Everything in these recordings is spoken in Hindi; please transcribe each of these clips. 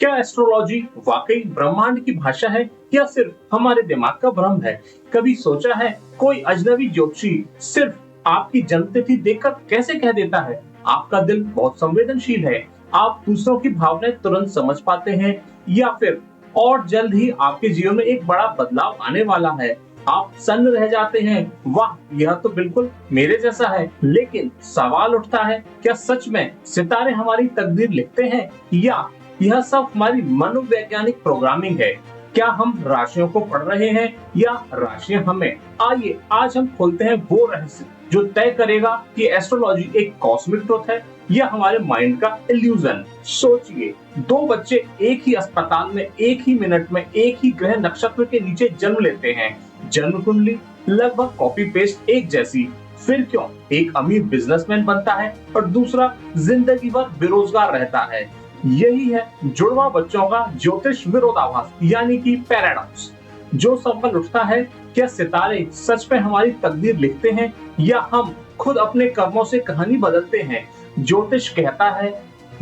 क्या एस्ट्रोलॉजी वाकई ब्रह्मांड की भाषा है या सिर्फ हमारे दिमाग का भ्रम है? कभी सोचा है कोई अजनबी ज्योतिषी सिर्फ आपकी जन्मतिथि देखकर कैसे कह देता है आपका दिल बहुत संवेदनशील है, आप दूसरों की भावनाएं तुरंत समझ पाते हैं, या फिर और जल्द ही आपके जीवन में एक बड़ा बदलाव आने वाला है, आप सन्न रह जाते हैं, वाह यह तो बिल्कुल मेरे जैसा है। लेकिन सवाल उठता है, क्या सच में सितारे हमारी तकदीर लिखते हैं या यह सब हमारी मनोवैज्ञानिक प्रोग्रामिंग है? क्या हम राशियों को पढ़ रहे हैं या राशियां हमें? आइए आज हम खोलते हैं वो रहस्य जो तय करेगा कि एस्ट्रोलॉजी एक कॉस्मिक ट्रुथ है या हमारे माइंड का इल्यूजन। सोचिए, दो बच्चे एक ही अस्पताल में एक ही मिनट में एक ही ग्रह नक्षत्र के नीचे जन्म लेते हैं, जन्म कुंडली लगभग कॉपी पेस्ट एक जैसी, फिर क्यों एक अमीर बिजनेसमैन बनता है और दूसरा जिंदगी भर बेरोजगार रहता है? यही है जुड़वा बच्चों का ज्योतिष विरोधाभास यानी कि पैराडॉक्स। जो सवाल उठता है, क्या सितारे सच में हमारी तकदीर लिखते हैं या हम खुद अपने कर्मों से कहानी बदलते हैं? ज्योतिष कहता है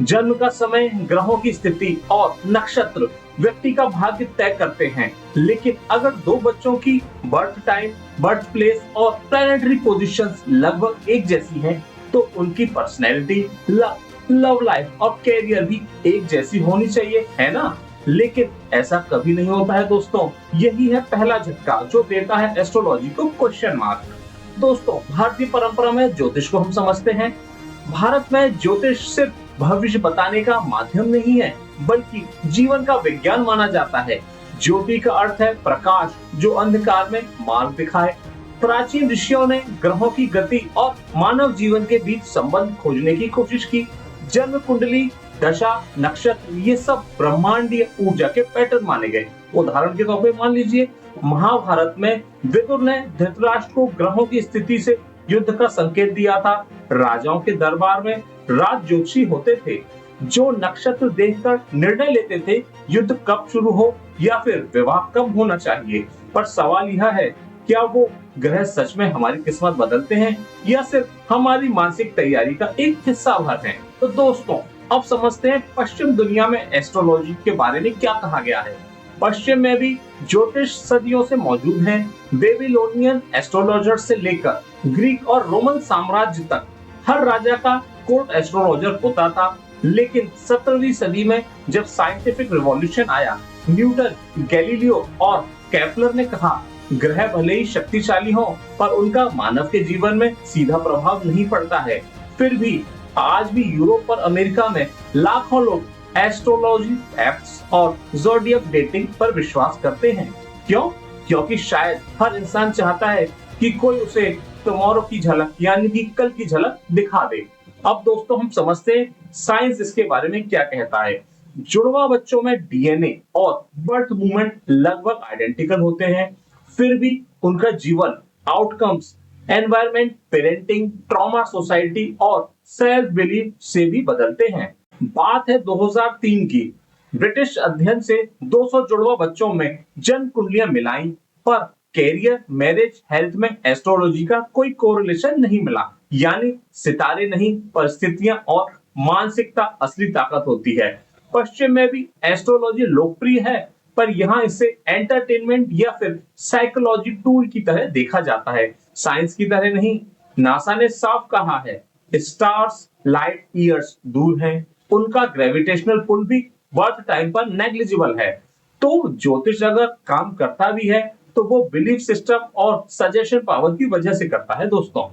जन्म का समय, ग्रहों की स्थिति और नक्षत्र व्यक्ति का भाग्य तय करते हैं, लेकिन अगर दो बच्चों की बर्थ टाइम, बर्थ प्लेस और प्लैनेटरी पोजीशंस लगभग एक जैसी हैं, तो उनकी पर्सनैलिटी, लव लाइफ और कैरियर भी एक जैसी होनी चाहिए, है ना? लेकिन ऐसा कभी नहीं होता है दोस्तों। यही है पहला झटका जो देता है एस्ट्रोलॉजी को क्वेश्चन मार्क। दोस्तों, भारतीय परंपरा में ज्योतिष को हम समझते हैं। भारत में ज्योतिष सिर्फ भविष्य बताने का माध्यम नहीं है, बल्कि जीवन का विज्ञान माना जाता है। ज्योति का अर्थ है प्रकाश जो अंधकार में मार्ग दिखाए। प्राचीन ऋषियों ने ग्रहों की गति और मानव जीवन के बीच संबंध खोजने की कोशिश की। जन्म कुंडली, दशा, नक्षत्र ये सब ब्रह्मांडीय ऊर्जा के पैटर्न माने गए। उदाहरण के तौर पे मान लीजिए, महाभारत में विदुर ने धृतराष्ट्र को ग्रहों की स्थिति से युद्ध का संकेत दिया था। राजाओं के दरबार में राज ज्योतिषी होते थे जो नक्षत्र देखकर निर्णय लेते थे युद्ध कब शुरू हो या फिर विवाह कब होना चाहिए। पर सवाल यह है, क्या वो ग्रह सच में हमारी किस्मत बदलते हैं या सिर्फ हमारी मानसिक तैयारी का एक हिस्सा भर हैं? तो दोस्तों, अब समझते हैं पश्चिम दुनिया में एस्ट्रोलॉजी के बारे में क्या कहा गया है। पश्चिम में भी ज्योतिष सदियों से मौजूद है। बेबीलोनियन एस्ट्रोलॉजर से लेकर ग्रीक और रोमन साम्राज्य तक हर राजा का कोर्ट एस्ट्रोलॉजर होता था। लेकिन 17वीं सदी में जब साइंटिफिक रिवॉल्यूशन आया, न्यूटन, गैलीलियो और केपलर ने कहा ग्रह भले ही शक्तिशाली हों, पर उनका मानव के जीवन में सीधा प्रभाव नहीं पड़ता है। फिर भी आज भी यूरोप और अमेरिका में लाखों लोग एस्ट्रोलॉजी एप्स और ज़ोडिएक डेटिंग पर विश्वास करते हैं। क्यों? क्योंकि शायद हर इंसान चाहता है कि कोई उसे टुमारो की झलक यानी कि कल की झलक दिखा दे। अब दोस्तों, हम समझते हैं साइंस इसके बारे में क्या कहता है। जुड़वा बच्चों में डीएनए और बर्थ मूवमेंट लगभग आइडेंटिकल होते हैं, फिर भी उनका जीवन, outcomes, environment, parenting, trauma, society और सेल्फ बिलीफ से भी बदलते हैं। बात है 2003 की। ब्रिटिश अध्ययन से 200 जुड़वा बच्चों में जन्म कुंडलियां मिलाई, पर कैरियर, मैरिज, हेल्थ में एस्ट्रोलॉजी का कोई कोरिलेशन नहीं मिला। यानी सितारे नहीं, परिस्थितियां और मानसिकता असली ताकत होती है। पश्चिम में भी एस्ट्रोलॉजी लोकप्रिय है, पर यहाँ इसे एंटरटेनमेंट या फिर साइकोलॉजी टूल की तरह देखा जाता है, साइंस की तरह नहीं। नासा ने साफ कहा है स्टार्स लाइट ईयर्स दूर हैं, उनका ग्रेविटेशनल पुल भी बर्थ टाइम पर नेग्लिजिबल है। तो ज्योतिष अगर काम करता भी है तो वो बिलीफ सिस्टम और सजेशन पावर की वजह से करता है। दोस्तों,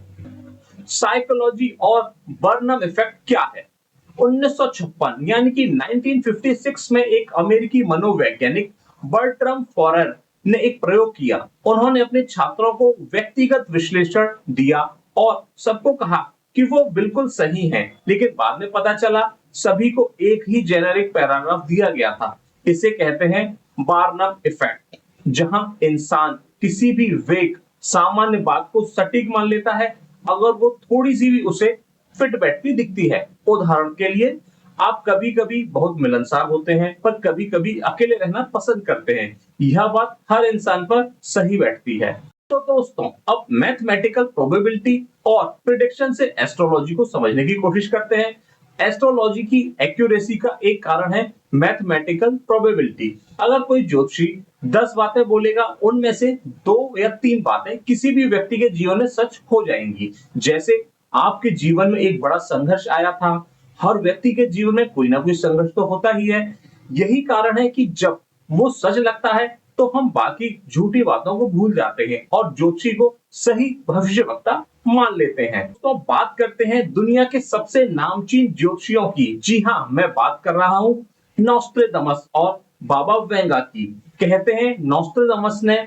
साइकोलॉजी और बर्नम इफेक्ट क्या है? 1956 यानी कि 1956 में एक अमेरिकी मनोवैज्ञानिक बर्ट्रम फॉरर ने एक प्रयोग किया। उन्होंने अपने छात्रों को व्यक्तिगत विश्लेषण दिया और सबको कहा कि वो बिल्कुल सही हैं, लेकिन बाद में पता चला सभी को एक ही जेनेरिक पैराग्राफ दिया गया था। इसे कहते हैं बार्नम इफेक्ट, जहां इंसान किसी भी वेग सामान्य बात को सटीक मान लेता है अगर वो थोड़ी सी भी उसे फिट बैठती दिखती है। उदाहरण के लिए, आप कभी कभी बहुत मिलनसार होते हैं पर कभी कभी अकेले रहना पसंद करते हैं। यह बात हर इंसान पर सही बैठती है। तो दोस्तों, अब मैथमेटिकल प्रोबेबिलिटी और प्रिडिक्शन से एस्ट्रोलॉजी को समझने की कोशिश करते हैं। एस्ट्रोलॉजी की एक्यूरेसी का एक कारण है मैथमेटिकल प्रोबेबिलिटी। अगर कोई ज्योतिषी 10 बातें बोलेगा, उनमें से 2 या 3 बातें किसी भी व्यक्ति के जीवन में सच हो जाएंगी। जैसे आपके जीवन में एक बड़ा संघर्ष आया था। हर व्यक्ति के जीवन में कोई ना कोई संघर्ष तो होता ही है। यही कारण है कि जब वो सच लगता है तो हम बाकी झूठी बातों को भूल जाते हैं और ज्योतिषी को सही भविष्यवक्ता मान लेते हैं। तो अब बात करते हैं दुनिया के सबसे नामचीन ज्योतिषियों की। जी हाँ, मैं बात कर रहा हूँ नॉस्ट्रेडमस और बाबा वेंगा की। कहते हैं नॉस्ट्रेडमस ने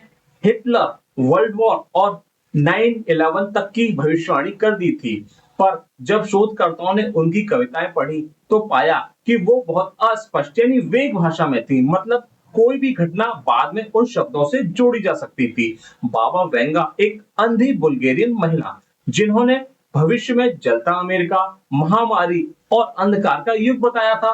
हिटलर, वर्ल्ड वॉर और 9/11 तक की भविष्यवाणी कर दी थी। पर जब शोधकर्ताओं ने उनकी कविताएं पढ़ी तो पाया कि वो बहुत अस्पष्ट यानी वेग भाषा में थी। मतलब कोई भी घटना बाद में उन शब्दों से जोड़ी जा सकती थी। बाबा वेंगा एक अंधी बुल्गेरियन महिला जिन्होंने भविष्य में जलता अमेरिका, महामारी और अंधकार का युग बताया था।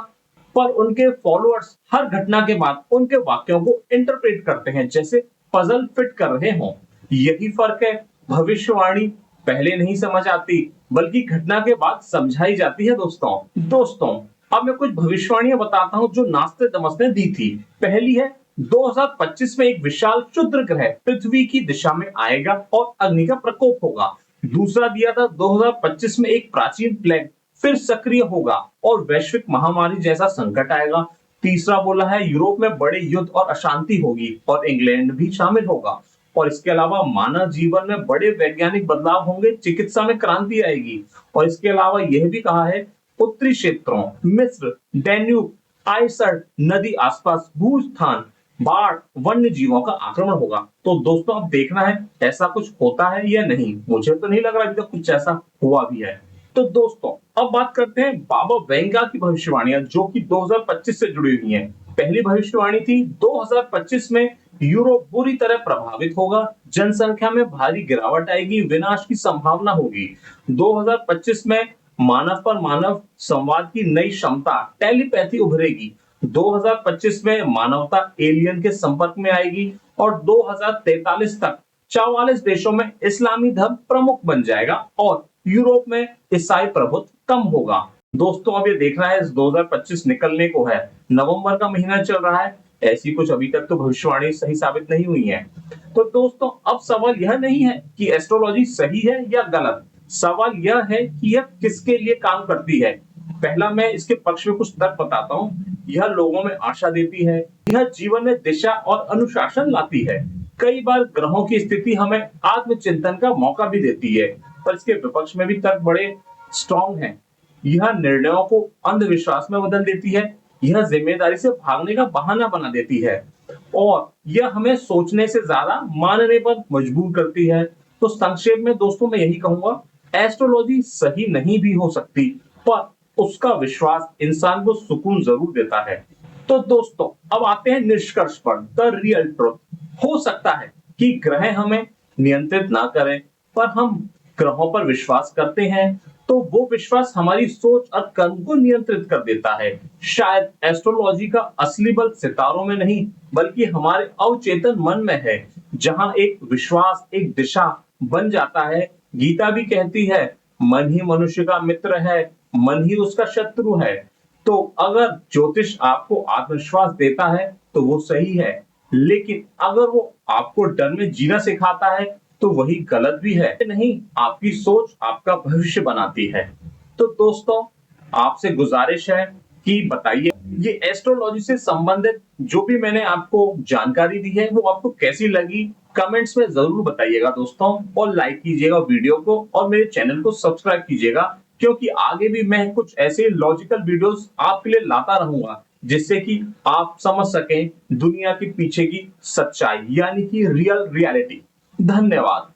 पर उनके फॉलोअर्स हर घटना के बाद उनके वाक्यों को इंटरप्रेट करते हैं जैसे पजल फिट कर रहे हों। यही फर्क है। भविष्यवाणी पहले नहीं समझ आती बल्कि घटना के बाद समझाई जाती है। दोस्तों अब मैं कुछ भविष्यवाणियां बताता हूं जो नास्ट्रेडमस ने दी थी। पहली है 2025 में एक विशाल क्षुद्र ग्रह पृथ्वी की दिशा में आएगा और अग्नि का प्रकोप होगा। दूसरा दिया था 2025 में एक प्राचीन प्लेग फिर सक्रिय होगा और वैश्विक महामारी जैसा संकट आएगा। तीसरा बोला है यूरोप में बड़े युद्ध और अशांति होगी और इंग्लैंड भी शामिल होगा। और इसके अलावा मानव जीवन में बड़े वैज्ञानिक बदलाव होंगे, चिकित्सा में क्रांति आएगी। और इसके अलावा यह भी कहा है उत्तरी क्षेत्रों मिस्र, डैन्यूब, आइसर नदी आसपास भूस्थान, बाढ़, वन्य जीवों का आक्रमण होगा। तो दोस्तों अब देखना है ऐसा कुछ होता है या नहीं। मुझे तो नहीं लग रहा अभी तक कुछ ऐसा हुआ भी है। तो दोस्तों अब बात करते हैं बाबा वेंगा की भविष्यवाणियां जो कि 2025 से जुड़ी हुई हैं। पहली भविष्यवाणी थी 2025 में यूरोप बुरी तरह प्रभावित होगा, जनसंख्या में भारी गिरावट आएगी, विनाश की संभावना होगी। 2025 में मानव पर मानव संवाद की नई क्षमता टेलीपैथी उभरेगी। 2025 में मानवता एलियन के संपर्क में आएगी और 2043 तक 44 देशों में इस्लामी धर्म प्रमुख बन जाएगा और यूरोप में ईसाई प्रभुत्व कम होगा। दोस्तों अब ये देखना है 2025 निकलने को है, नवंबर का महीना चल रहा है। ऐसी कुछ अभी तक तो भविष्यवाणी सही साबित नहीं हुई है। तो दोस्तों अब सवाल यह नहीं है कि एस्ट्रोलॉजी सही है या गलत, सवाल यह है कि यह किसके लिए काम करती है। पहला मैं इसके पक्ष में कुछ तर्क बताता हूँ। यह लोगों में आशा देती है, यह जीवन में दिशा और अनुशासन लाती है। कई बार ग्रहों की स्थिति हमें आत्मचिंतन का मौका भी देती है। पर इसके विपक्ष में भी तर्क बड़े स्ट्रॉन्ग हैं। यह निर्णयों को अंधविश्वास में बदल देती है, यह जिम्मेदारी से भागने का बहाना बना देती है और यह हमें सोचने से ज्यादा मानने पर मजबूर करती है। तो संक्षेप में दोस्तों मैं यही कहूंगा, एस्ट्रोलॉजी सही नहीं भी हो सकती पर उसका विश्वास इंसान को सुकून जरूर देता है। तो दोस्तों अब आते हैं निष्कर्ष पर, द रियल ट्रुथ। हो सकता है कि ग्रह हमें नियंत्रित ना करें पर हम ग्रहों पर विश्वास करते हैं तो वो विश्वास हमारी सोच और कर्म को नियंत्रित कर देता है। शायद एस्ट्रोलॉजी का असली बल सितारों में नहीं बल्कि हमारे अवचेतन मन में है, जहां एक विश्वास एक दिशा बन जाता है। गीता भी कहती है मन ही मनुष्य का मित्र है, मन ही उसका शत्रु है। तो अगर ज्योतिष आपको आत्मविश्वास देता है तो वो सही है, लेकिन अगर वो आपको डर में जीना सिखाता है तो वही गलत भी है। नहीं, आपकी सोच आपका भविष्य बनाती है। तो दोस्तों आपसे गुजारिश है कि बताइए ये एस्ट्रोलॉजी से संबंधित जो भी मैंने आपको जानकारी दी है वो आपको कैसी लगी, कमेंट्स में जरूर बताइएगा दोस्तों। और लाइक कीजिएगा वीडियो को और मेरे चैनल को सब्सक्राइब कीजिएगा, क्योंकि आगे भी मैं कुछ ऐसे लॉजिकल वीडियोस आपके लिए लाता रहूंगा जिससे कि आप समझ सकें दुनिया के पीछे की सच्चाई यानी कि रियल रियलिटी। धन्यवाद।